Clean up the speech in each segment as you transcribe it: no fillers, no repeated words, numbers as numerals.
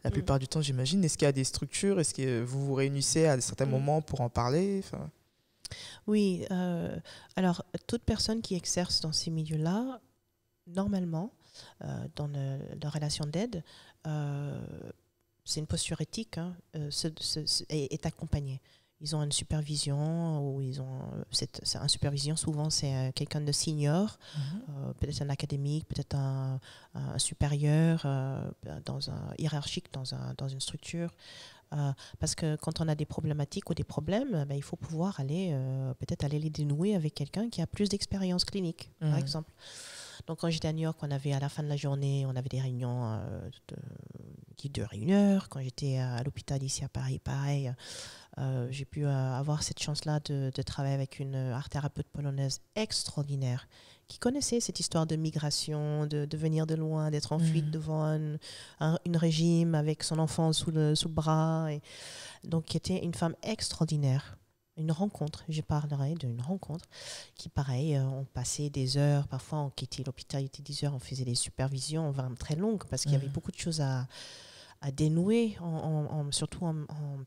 la plupart du temps, j'imagine. Est-ce qu'il y a des structures? Est-ce que vous vous réunissez à certains moments pour en parler? Enfin... Oui, alors toute personne qui exerce dans ces milieux-là, normalement, dans la relation d'aide, c'est une posture éthique, hein, est accompagnée. Ils ont une supervision, ou ils ont c'est un supervision, souvent c'est quelqu'un de senior, peut-être un académique, peut-être un supérieur, dans un hiérarchique, dans une structure. Parce que quand on a des problématiques ou des problèmes, il faut pouvoir peut-être aller les dénouer avec quelqu'un qui a plus d'expérience clinique, par exemple. Donc quand j'étais à New York, on avait à la fin de la journée, on avait des réunions qui durent 1 heure. Quand j'étais à l'hôpital ici à Paris, pareil, j'ai pu avoir cette chance-là de travailler avec une art thérapeute polonaise extraordinaire qui connaissait cette histoire de migration, de venir de loin, d'être en fuite devant une régime avec son enfant sous le bras. Et donc qui était une femme extraordinaire. Une rencontre, je parlerai d'une rencontre qui, pareil, on passait des heures, parfois on quittait l'hôpital, il était 10 heures, on faisait des supervisions vraiment très longues parce qu'il y avait beaucoup de choses à dénouer, surtout en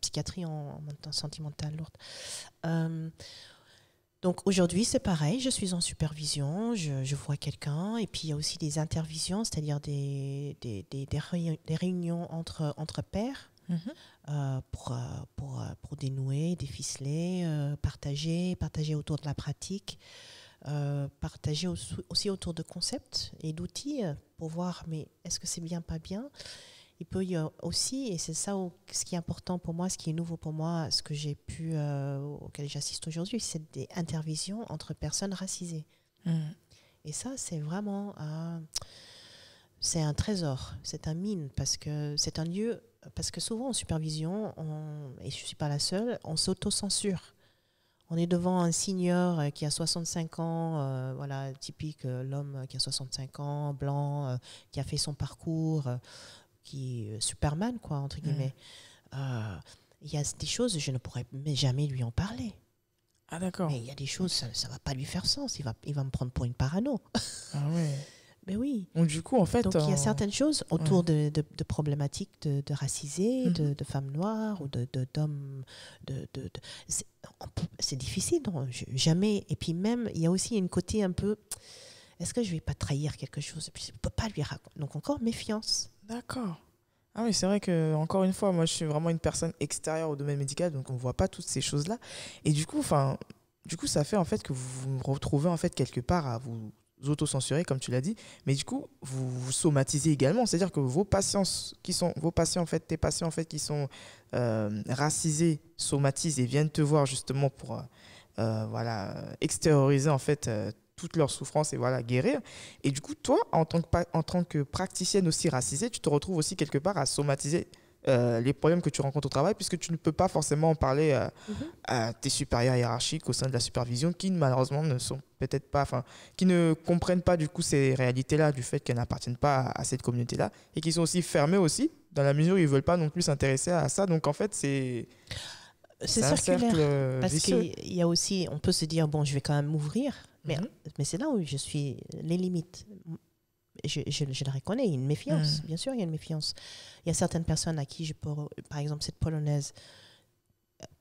psychiatrie, en sentimentale lourde. Donc aujourd'hui, c'est pareil, je suis en supervision, je vois quelqu'un, et puis il y a aussi des intervisions, c'est-à-dire des réunions entre pairs. Pour dénouer, déficeler, partager autour de la pratique, partager aussi autour de concepts et d'outils pour voir, mais est-ce que c'est bien, pas bien? Il peut y avoir aussi, et c'est ça ce qui est important pour moi, ce qui est nouveau pour moi, ce que j'ai pu, auquel j'assiste aujourd'hui, c'est des interventions entre personnes racisées. Et ça, c'est vraiment c'est un trésor, c'est un mine, parce que c'est un lieu, parce que souvent en supervision, et je ne suis pas la seule, on s'auto-censure. On est devant un senior qui a 65 ans, voilà, typique, l'homme qui a 65 ans, blanc, qui a fait son parcours, qui est Superman, quoi, entre guillemets. Il y a des choses, je ne pourrais jamais lui en parler. Ah d'accord. Mais il y a des choses, ça ne va pas lui faire sens, il va me prendre pour une parano. Ah ouais. Mais oui. Donc du coup, en fait... Donc il y a certaines choses autour de problématiques de racisés, de femmes noires ou d'hommes... C'est difficile, donc, jamais... Et puis même, il y a aussi une côté un peu... Est-ce que je ne vais pas trahir quelque chose? Et puis je ne peux pas lui raconter. Donc encore méfiance. D'accord. Ah oui, c'est vrai que, encore une fois, moi je suis vraiment une personne extérieure au domaine médical, donc on ne voit pas toutes ces choses-là. Et du coup, ça fait en fait que vous vous retrouvez en fait quelque part à vous auto-censurer, comme tu l'as dit, mais du coup, vous somatisez également, c'est-à-dire que tes patients en fait qui sont racisés, somatisent et viennent te voir justement pour extérioriser en fait toute leur souffrance et voilà, guérir. Et du coup, toi, en tant que praticienne aussi racisée, tu te retrouves aussi quelque part à somatiser les problèmes que tu rencontres au travail, puisque tu ne peux pas forcément en parler à tes supérieurs hiérarchiques au sein de la supervision qui malheureusement ne sont peut-être pas, qui ne comprennent pas du coup ces réalités-là, du fait qu'elles n'appartiennent pas à cette communauté-là, et qui sont aussi fermés aussi, dans la mesure où ils ne veulent pas non plus s'intéresser à ça. Donc en fait, c'est circulaire, parce qu'il y a aussi, on peut se dire, bon, je vais quand même m'ouvrir, mais c'est là où je suis les limites. Je le reconnais, il y a une méfiance, bien sûr il y a une méfiance. Il y a certaines personnes à qui je peux, par exemple cette Polonaise,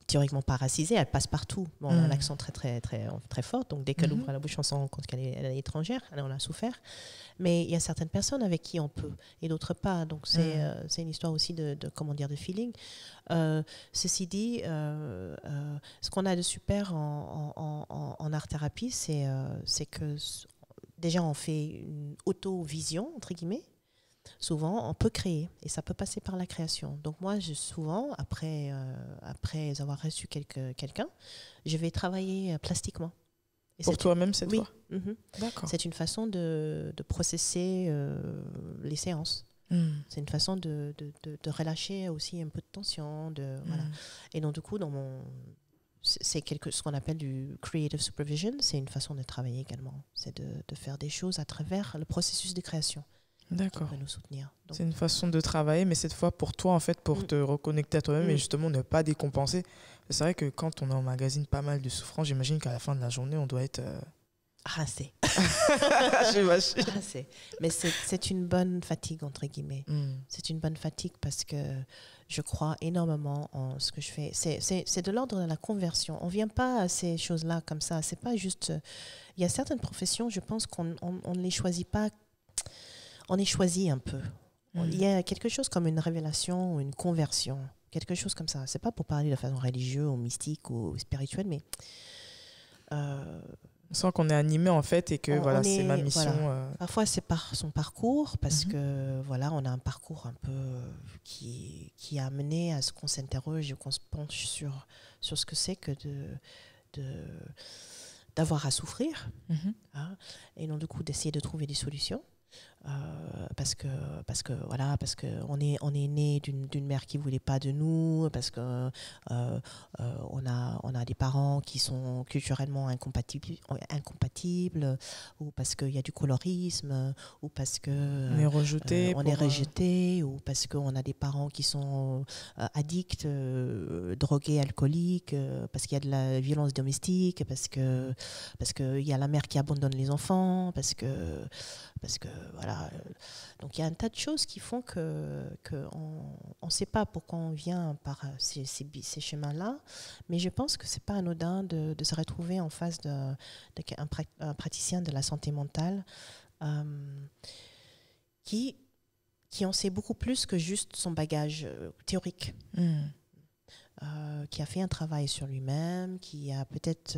théoriquement pas racisée, elle passe partout. Bon, elle a un accent très, très, très, très fort, donc dès qu'elle ouvre la bouche, on se rend compte qu'elle est étrangère, elle en a souffert. Mais il y a certaines personnes avec qui on peut, et d'autres pas. Donc c'est une histoire aussi de feeling. Ceci dit, ce qu'on a de super en art-thérapie, c'est que déjà on fait une auto-vision, entre guillemets. Souvent, on peut créer et ça peut passer par la création. Donc moi, souvent, après avoir reçu quelqu'un, je vais travailler plastiquement. Et pour toi-même cette fois? D'accord. C'est une façon de processer les séances. C'est une façon de relâcher aussi un peu de tension. Voilà. Et donc du coup, c'est ce qu'on appelle du creative supervision. C'est une façon de travailler également. C'est de faire des choses à travers le processus de création. D'accord. Nous soutenir. C'est une façon de travailler, mais cette fois pour toi, en fait, pour te reconnecter à toi-même et justement ne pas décompenser. C'est vrai que quand on emmagasine pas mal de souffrance, j'imagine qu'à la fin de la journée, on doit être rincé. J'imagine. Rincé. Mais c'est une bonne fatigue, entre guillemets. C'est une bonne fatigue parce que je crois énormément en ce que je fais. C'est de l'ordre de la conversion. On ne vient pas à ces choses-là comme ça. C'est pas juste... Il y a certaines professions, je pense qu'on ne les choisit pas. On est choisi un peu. Il y a quelque chose comme une révélation ou une conversion. Quelque chose comme ça. C'est pas pour parler de façon religieuse ou mystique ou spirituelle, mais... On sent qu'on est animé en fait et que voilà, c'est ma mission. Voilà. Parfois c'est par son parcours parce que voilà, on a un parcours un peu qui a amené à ce qu'on s'interroge et qu'on se penche sur ce que c'est que d'avoir à souffrir, hein, et donc du coup d'essayer de trouver des solutions. Parce que on est né d'une mère qui voulait pas de nous, parce que on a des parents qui sont culturellement incompatibles, ou parce qu'il y a du colorisme, ou parce que on est rejeté, ou parce qu'on a des parents qui sont addicts, drogués, alcooliques, parce qu'il y a de la violence domestique, parce que il y a la mère qui abandonne les enfants, parce que voilà. Donc il y a un tas de choses qui font que on sait pas pourquoi on vient par ces chemins-là, mais je pense que c'est pas anodin de se retrouver en face d'un praticien de la santé mentale qui en sait beaucoup plus que juste son bagage théorique. Qui a fait un travail sur lui-même, qui a peut-être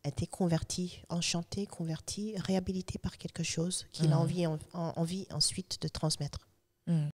été converti, enchanté, converti, réhabilité par quelque chose qu'il a envie ensuite de transmettre.